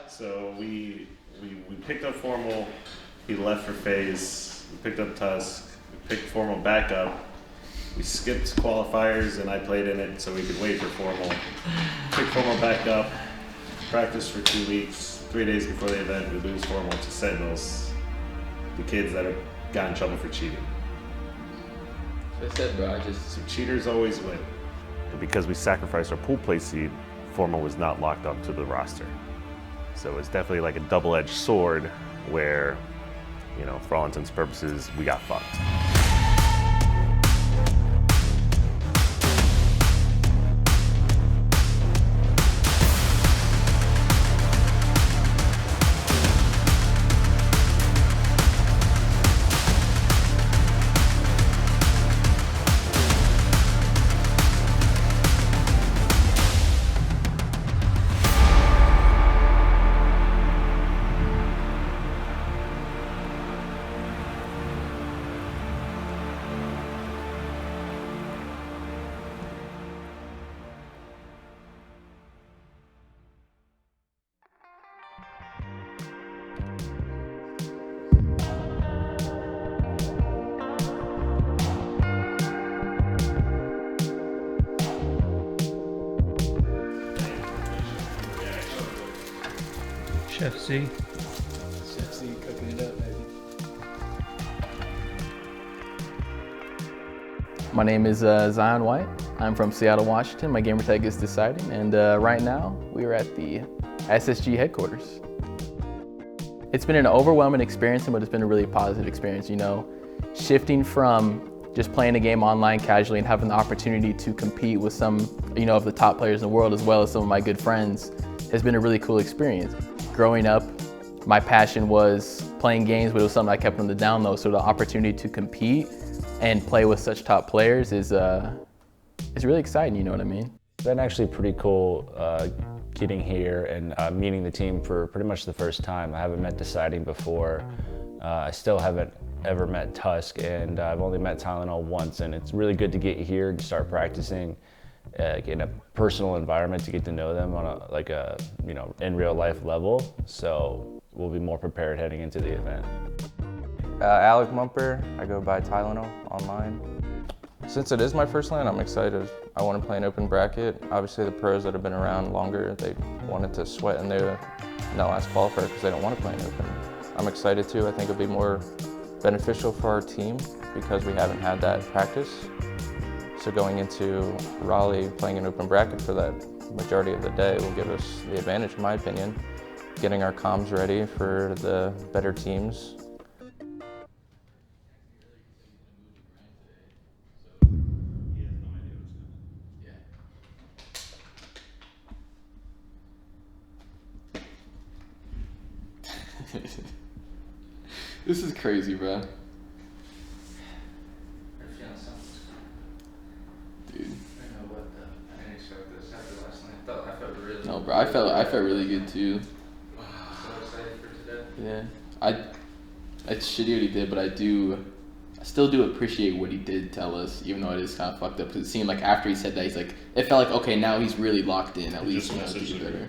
So we picked up FormaL. He left for phase. We picked up Tusk. We picked FormaL back up. We skipped qualifiers and I played in it so we could wait for FormaL. Picked FormaL back up. Practiced for 2 weeks. 3 days before the event, we lose FormaL to Sentinels, the kids that have got in trouble for cheating. So I said, bro, So cheaters always win. And because we sacrificed our pool play seed, FormaL was not locked up to the roster. So it's definitely like a double-edged sword where, you know, for all intents and purposes, we got fucked. Chef C. Chef C cooking it up, baby. My name is Ziyon White. I'm from Seattle, Washington. My gamer tag is Deciting, and right now we are at the SSG headquarters. It's been an overwhelming experience, but it's been a really positive experience, you know. Shifting from just playing a game online casually and having the opportunity to compete with some, you know, of the top players in the world, as well as some of my good friends, has been a really cool experience. Growing up, my passion was playing games, but it was something I kept on the down low. So the opportunity to compete and play with such top players is really exciting, you know what I mean? It's been actually pretty cool getting here and meeting the team for pretty much the first time. I haven't met Deciting before. I still haven't ever met Tusk, and I've only met Tylenul once, and it's really good to get here and start practicing in a personal environment to get to know them on a you know, in real life level. So we'll be more prepared heading into the event. Alec Mumper, I go by Tylenul online. Since it is my first LAN, I'm excited. I want to play an open bracket. Obviously the pros that have been around longer, they wanted to sweat in that last qualifier because they don't want to play an open. I'm excited too. I think it'll be more beneficial for our team because we haven't had that practice. So going into Raleigh, playing an open bracket for that majority of the day will give us the advantage, in my opinion. Getting our comms ready for the better teams. This is crazy, bro. No, bro, I felt really good too. So excited for today. Yeah, it's shitty what he did, but I still do appreciate what he did tell us, even though it is kind of fucked up. Because it seemed like after he said that, he's like, it felt like, okay, now he's really locked in. At least, you know, to get better.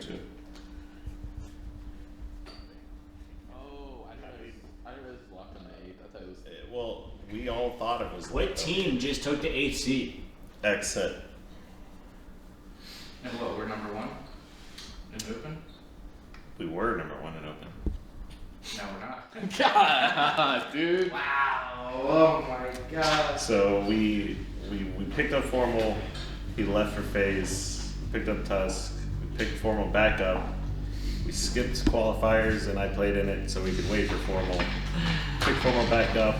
Oh, I didn't realize it was locked on the 8th. I thought it was. Well, we all thought it was. What team just took the 8th seed? Exit. And what, we're number 1 in open? We were number 1 in open. No, we're not. God, dude. Wow. Oh my God. So we picked up FormaL. He left for phase. We picked up Tusk. We picked FormaL back up. We skipped qualifiers and I played in it so we could wait for FormaL. Picked FormaL back up.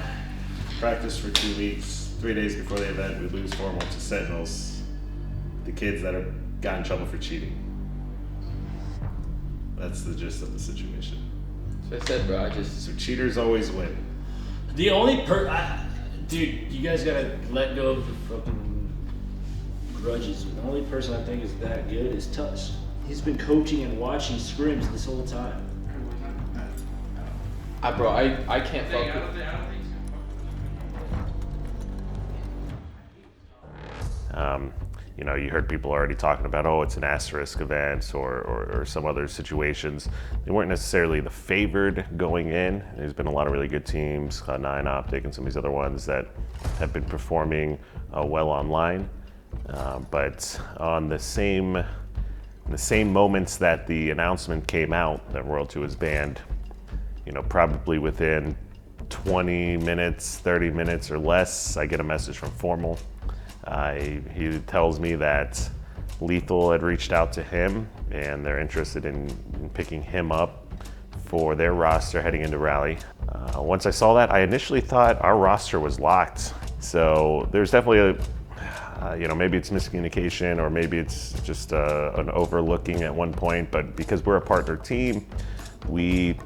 Practiced for 2 weeks. 3 days before the event, we lose FormaL to Sentinels, the kids that have got in trouble for cheating. That's the gist of the situation. So I said, bro, So cheaters always win. The only dude, you guys gotta let go of the fucking grudges. The only person I think is that good is Tusk. He's been coaching and watching scrims this whole time. bro, I can't fuck with. you heard people already talking about, oh, it's an asterisk event or some other situations. They weren't necessarily the favored going in. There's been a lot of really good teams, Cloud9, Optic, and some of these other ones that have been performing well online. But on the same moments that the announcement came out that World 2 was banned, probably within 20 minutes, 30 minutes or less, I get a message from FormaL. He tells me that Lethal had reached out to him and they're interested in picking him up for their roster heading into Raleigh. Once I saw that, I initially thought our roster was locked. So there's definitely maybe it's miscommunication or maybe it's just an overlooking at one point, but because we're a partner team, we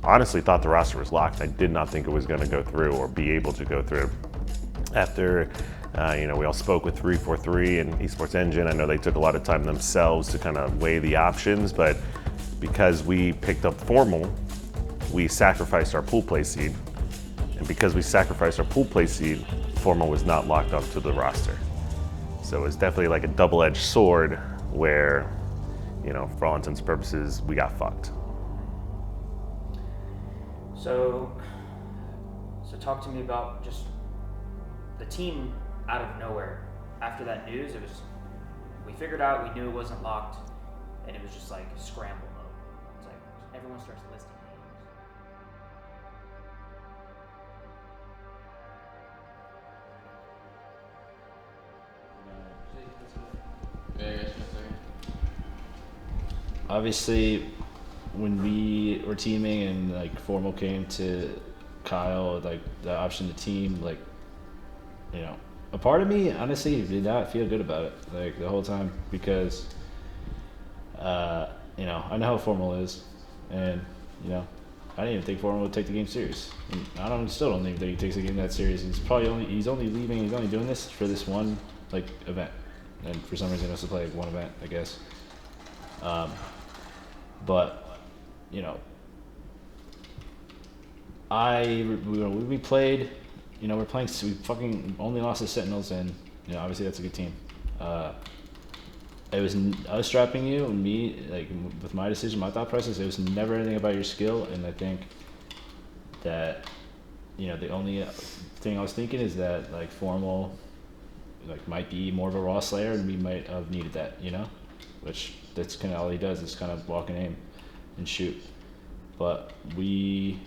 honestly thought the roster was locked. I did not think it was going to go through or be able to go through. After we all spoke with 343 and Esports Engine. I know they took a lot of time themselves to kind of weigh the options, but because we picked up FormaL, we sacrificed our pool play seed. And because we sacrificed our pool play seed, FormaL was not locked up to the roster. So it's definitely like a double-edged sword where, for all intents and purposes, we got fucked. So talk to me about just the team out of nowhere. After that news, we figured out, we knew it wasn't locked, and it was just like scramble mode. It's like everyone starts listing names. Obviously, when we were teaming and like FormaL came to Kyle, like the option to team, like, a part of me honestly did not feel good about it, like the whole time, because I know how FormaL is, and I didn't even think FormaL would take the game serious. And I still don't even think he takes the game that serious. He's only doing this for this one like event, and for some reason he wants to play like one event, I guess. But we played. We're playing. We fucking only lost to Sentinels, and obviously that's a good team. It was us strapping you and me, like with my decision, my thought process. It was never anything about your skill, and I think that the only thing I was thinking is that like FormaL, like might be more of a raw slayer, and we might have needed that, which that's kind of all he does is kind of walk and aim and shoot. But we,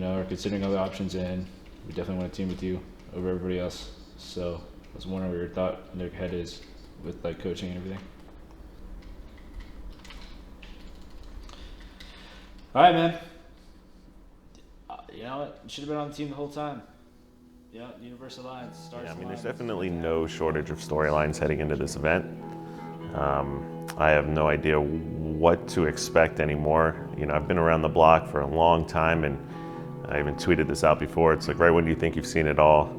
are considering other options, and we definitely want to team with you over everybody else. So I was wondering what your thought in your head is with like coaching and everything. All right, man. You know what? You should have been on the team the whole time. Yeah, Universal Alliance. There's definitely no shortage of storylines heading into this event. I have no idea what to expect anymore. I've been around the block for a long time, and I even tweeted this out before. It's like, right when you think you've seen it all,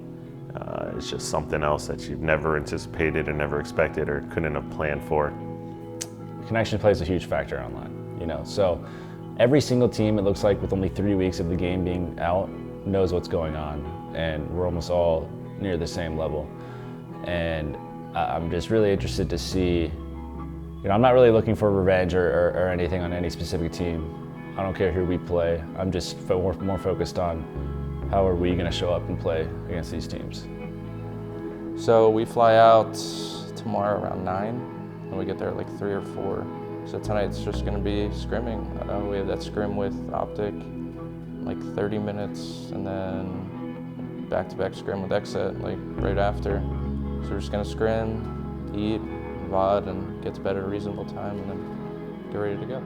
it's just something else that you've never anticipated or never expected or couldn't have planned for. Connection plays a huge factor online, so every single team, it looks like, with only 3 weeks of the game being out, knows what's going on, and we're almost all near the same level. And I'm just really interested to see, I'm not really looking for revenge or anything on any specific team. I don't care who we play. I'm just more focused on how are we going to show up and play against these teams. So we fly out tomorrow around 9, and we get there at like 3 or 4. So tonight's just going to be scrimming. We have that scrim with Optic, like 30 minutes, and then back-to-back scrim with Exet, like right after. So we're just going to scrim, eat, VOD, and get to bed at a reasonable time, and then get ready to go.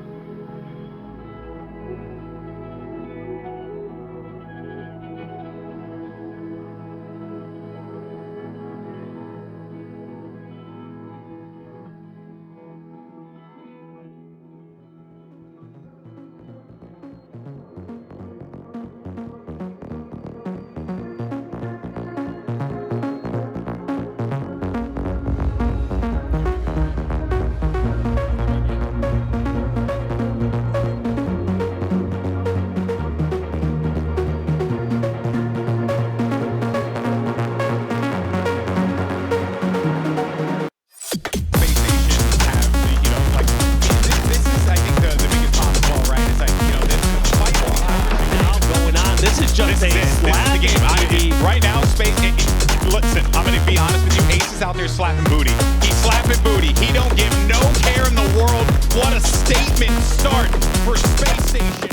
just a slap. This is the game. Right now, listen, I'm going to be honest with you. Ace is out there slapping booty. He's slapping booty. He don't give no care in the world. What a statement start for Space Station.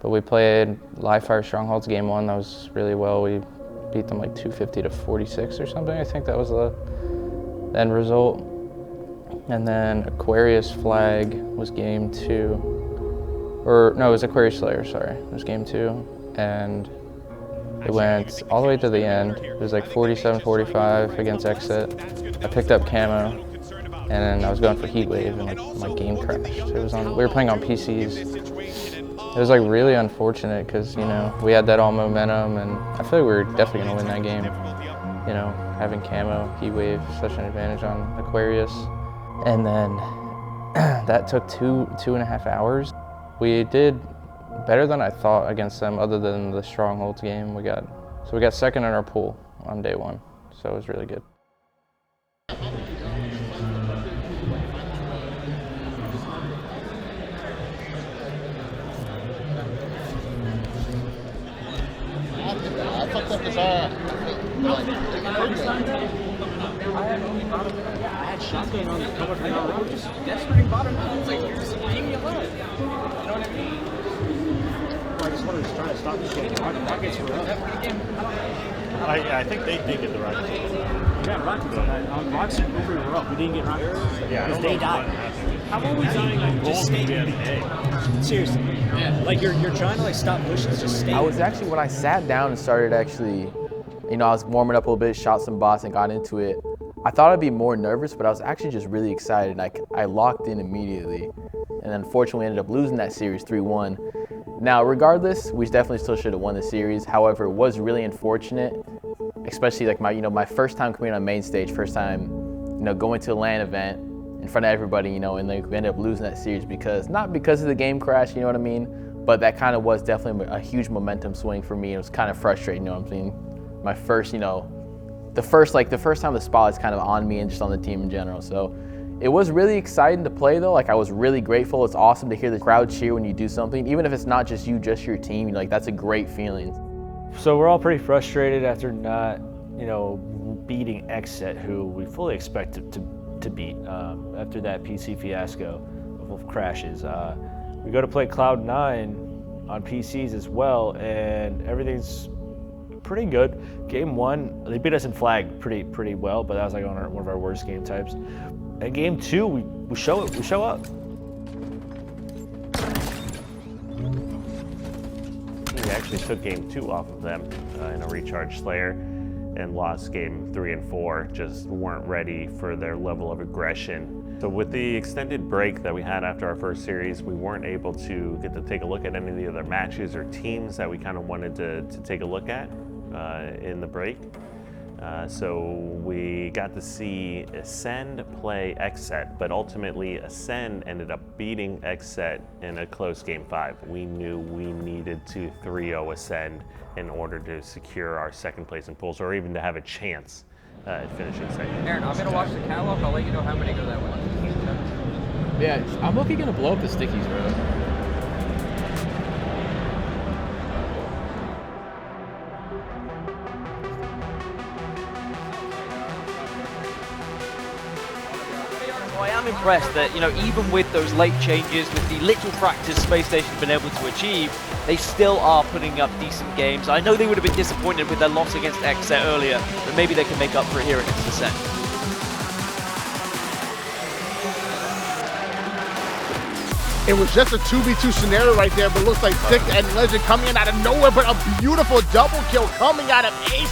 But we played Live Fire Strongholds game 1. That was really well. We beat them like 250 to 46 or something. I think that was the end result. And then Aquarius Flag was game 2. Or no, it was Aquarius Slayer, sorry. It was game 2. And it went all the way to the end. It was like 47-45 against Exit. I picked up camo and then I was going for Heat Wave and like my game crashed. It was on, we were playing on PCs. It was like really unfortunate because, you know, we had that all momentum and I feel like we were definitely gonna win that game. You know, having camo, Heat Wave, such an advantage on Aquarius. And then that took two and a half hours. We did better than I thought against them other than the Strongholds game. We got second in our pool on day 1, so it was really good. I fucked up this I had shotgun on the cover for now. We're just desperate bottom out. It's like, keep me alive. You know what I mean? I just wanted to try to stop this game. Rockets were up. I think they did get the Rockets. We got Rockets on that. On Rockets, we were up. We didn't get Rockets. Yeah, because they died. How are we dying on just staying? Seriously. Yeah. Like you're trying to like stop pushing, just stay. I was actually, when I sat down and started actually, you know, I was warming up a little bit, shot some bots and got into it. I thought I'd be more nervous, but I was actually just really excited. I locked in immediately. And unfortunately ended up losing that series 3-1. Now, regardless, we definitely still should have won the series. However, it was really unfortunate, especially like my first time coming on main stage, first time, you know, going to a LAN event in front of everybody, you know, and then we ended up losing that series not because of the game crash, you know what I mean? But that kind of was definitely a huge momentum swing for me. It was kind of frustrating, you know what I'm saying? My first, you know, the first time the spotlight's kind of on me and just on the team in general. So it was really exciting to play though. Like I was really grateful. It's awesome to hear the crowd cheer when you do something, even if it's not just you, just your team. You know, like that's a great feeling. So we're all pretty frustrated after not, you know, beating Exet, who we fully expected to beat after that PC fiasco of crashes. We go to play Cloud9 on PCs as well, and everything's pretty good. Game 1, they beat us in flag pretty well, but that was like on one of our worst game types. And game 2, we show up. We actually took game 2 off of them in a recharge Slayer and lost game 3 and 4, just weren't ready for their level of aggression. So with the extended break that we had after our first series, we weren't able to get to take a look at any of the other matches or teams that we kind of wanted to take a look at in the break. So we got to see Ascend play Xset, but ultimately Ascend ended up beating Xset in a close game 5. We knew we needed to 3-0 Ascend in order to secure our second place in pools, or even to have a chance at finishing second. Aaron, I'm gonna watch the catalog. I'll let you know how many go that way. Yeah, I'm looking gonna blow up the stickies, bro. I'm impressed that, you know, even with those late changes, with the little practice Space Station's been able to achieve, they still are putting up decent games. I know they would have been disappointed with their loss against Exet earlier, but maybe they can make up for it here against Ascent. It was just a 2v2 scenario right there, but it looks like Stick and Legend coming in out of nowhere, but a beautiful double kill coming out of Ace.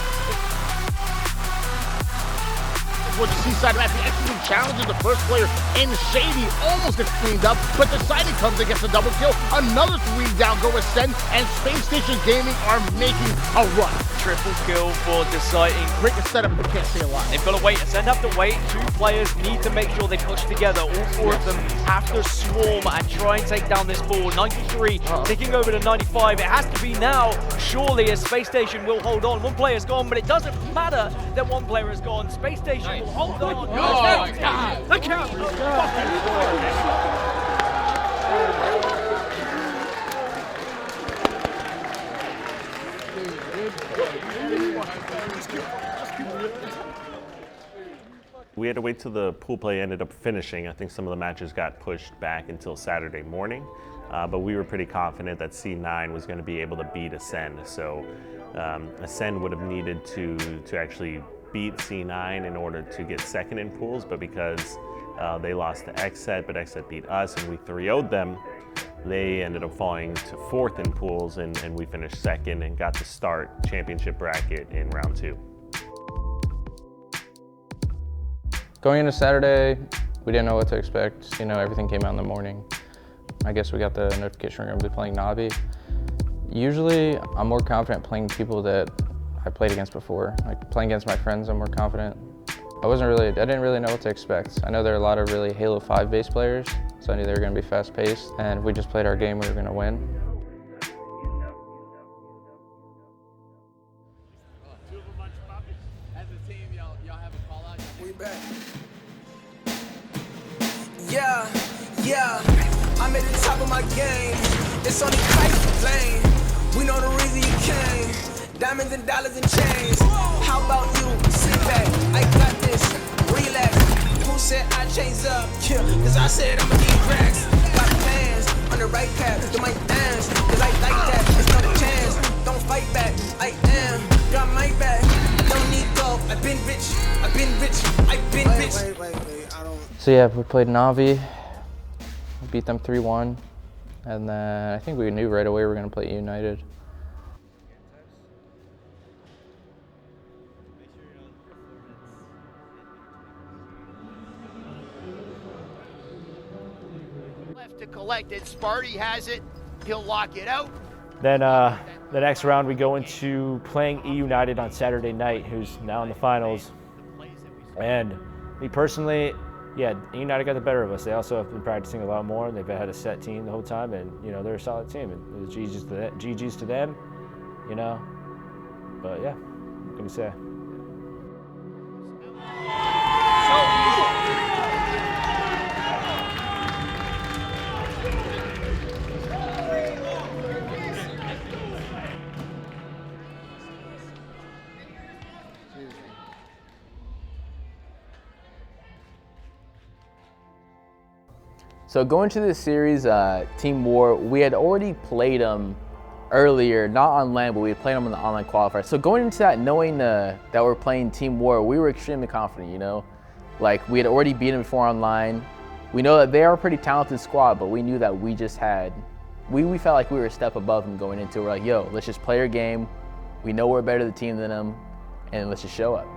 For the seaside map, he actually challenges the first player in Shady, almost gets cleaned up, but Deciting comes and gets a double kill. Another 3 down go Ascend, and Space Station Gaming are making a run. Triple kill for Deciting. Great setup, but can't stay alive. They've got to wait. Ascend have to wait. 2 players need to make sure they push together. All 4 of them have to swarm and try and take down this ball. 93 ticking over to 95. It has to be now, surely, as Space Station will hold on. 1 player's gone, but it doesn't matter that 1 player is gone. Space Station Hold on. Oh my God. The count. We had to wait till the pool play ended up finishing. I think some of the matches got pushed back until Saturday morning, but we were pretty confident that C9 was going to be able to beat Ascend. So Ascend would have needed to actually beat C9 in order to get second in pools, but because they lost to XSET, but XSET beat us and we 3-0'd them, they ended up falling to fourth in pools, and we finished second and got to start championship bracket in round 2. Going into Saturday, we didn't know what to expect. You know, everything came out in the morning. I guess we got the notification we're going to be playing Navi. Usually, I'm more confident playing people that I played against before. Like playing against my friends, I'm more confident. I didn't really know what to expect. I know there are a lot of really Halo 5 based players, so I knew they were going to be fast paced. And if we just played our game, we were going to win. Yeah, I'm at the top of my game. It's only Christ to blame. We know the reason you came. Diamonds and dollars and chains. How about you? Sit back. I got this. Relax. Who said I changed up? Yeah, cause I said I'ma need cracks. Got plans on the right path. Do my dance. Cause I like that. There's no chance. Don't fight back. I am. Got my back. Don't need gold. I've been rich. I've been rich. I've been rich. Wait. I don't. So yeah, we played Navi. We beat them 3-1. And then I think we knew right away we were going to play United. Left to collect it. Sparty has it. He'll lock it out. Then the next round we go into playing United on Saturday night, who's now in the finals. And me personally, yeah, United got the better of us. They also have been practicing a lot more, and they've had a set team the whole time, and you know they're a solid team. And it was GG's to them, you know. But yeah, what can you say? So going to this series, Team War, we had already played them earlier, not on LAN, but we had played them in the online qualifier. So going into that, knowing that we're playing Team War, we were extremely confident, you know? Like, we had already beat them before online. We know that they are a pretty talented squad, but we knew that we just had, we felt like we were a step above them going into it. We're like, yo, let's just play our game. We know we're a better team than them, and let's just show up.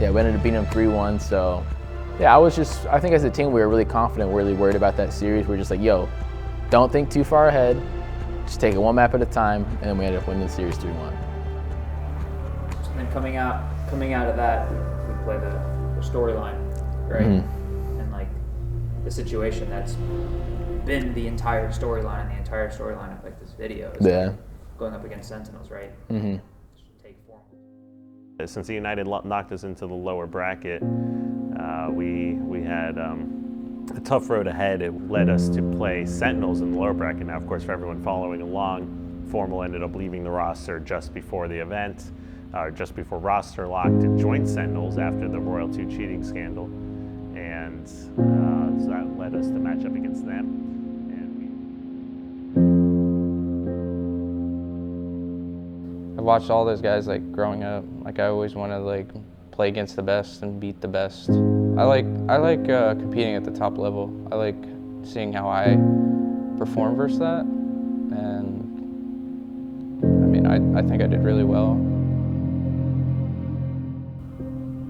Yeah, we ended up beating them 3-1, so yeah, I think as a team we were really confident, really worried about that series. We were just like, yo, don't think too far ahead, just take it one map at a time, and then we ended up winning the series 3-1. And then coming out of that, we play the storyline, right? Mm-hmm. And like the situation that's been the entire storyline and the entire storyline of like this video is like going up against Sentinels, right? Mm-hmm. Since United knocked us into the lower bracket, we had a tough road ahead. It led us to play Sentinels in the lower bracket. Now, of course, for everyone following along, FormaL ended up leaving the roster just before the event, just before roster lock to join Sentinels after the Royal 2 cheating scandal. And so that led us to match up against them. I watched all those guys like growing up. Like I always want to like play against the best and beat the best. I like competing at the top level. I like seeing how I perform versus that. And I mean, I think I did really well.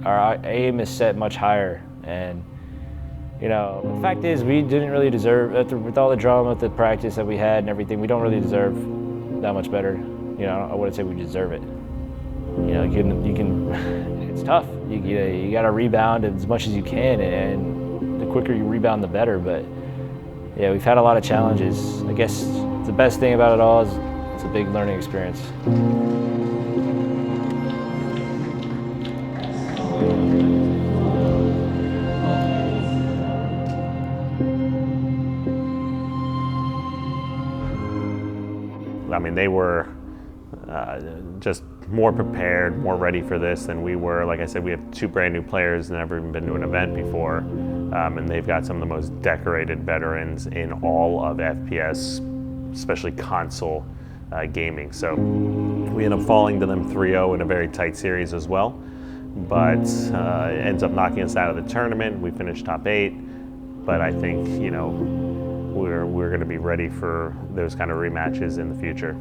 Our aim is set much higher, and You know, the fact is we didn't really deserve, with all the drama at the practice that we had and everything, we don't really deserve that much better. You know, I wouldn't say we deserve it. You know, you can it's tough. You got to rebound as much as you can, and the quicker you rebound, the better. But yeah, we've had a lot of challenges. I guess the best thing about it all is it's a big learning experience. I mean, they were just more prepared, more ready for this than we were. Like I said, we have 2 brand new players that never even been to an event before, and they've got some of the most decorated veterans in all of FPS, especially console gaming. So we end up falling to them 3-0 in a very tight series as well, but it ends up knocking us out of the tournament. We finished top 8, but I think, you know, we're going to be ready for those kind of rematches in the future.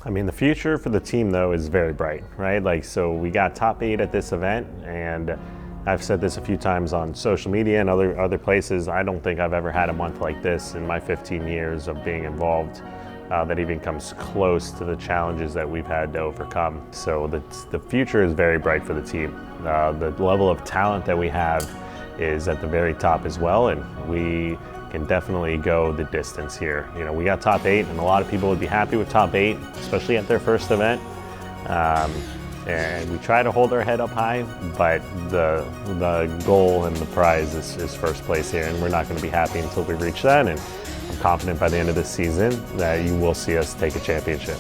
I mean, the future for the team, though, is very bright, right? Like, so we got top 8 at this event, and I've said this a few times on social media and other places. I don't think I've ever had a month like this in my 15 years of being involved that even comes close to the challenges that we've had to overcome. So the future is very bright for the team. The level of talent that we have is at the very top as well, and we can definitely go the distance here. You know, we got top 8, and a lot of people would be happy with top 8, especially at their first event. And we try to hold our head up high, but the goal and the prize is first place here, and we're not going to be happy until we reach that. And I'm confident by the end of this season that you will see us take a championship.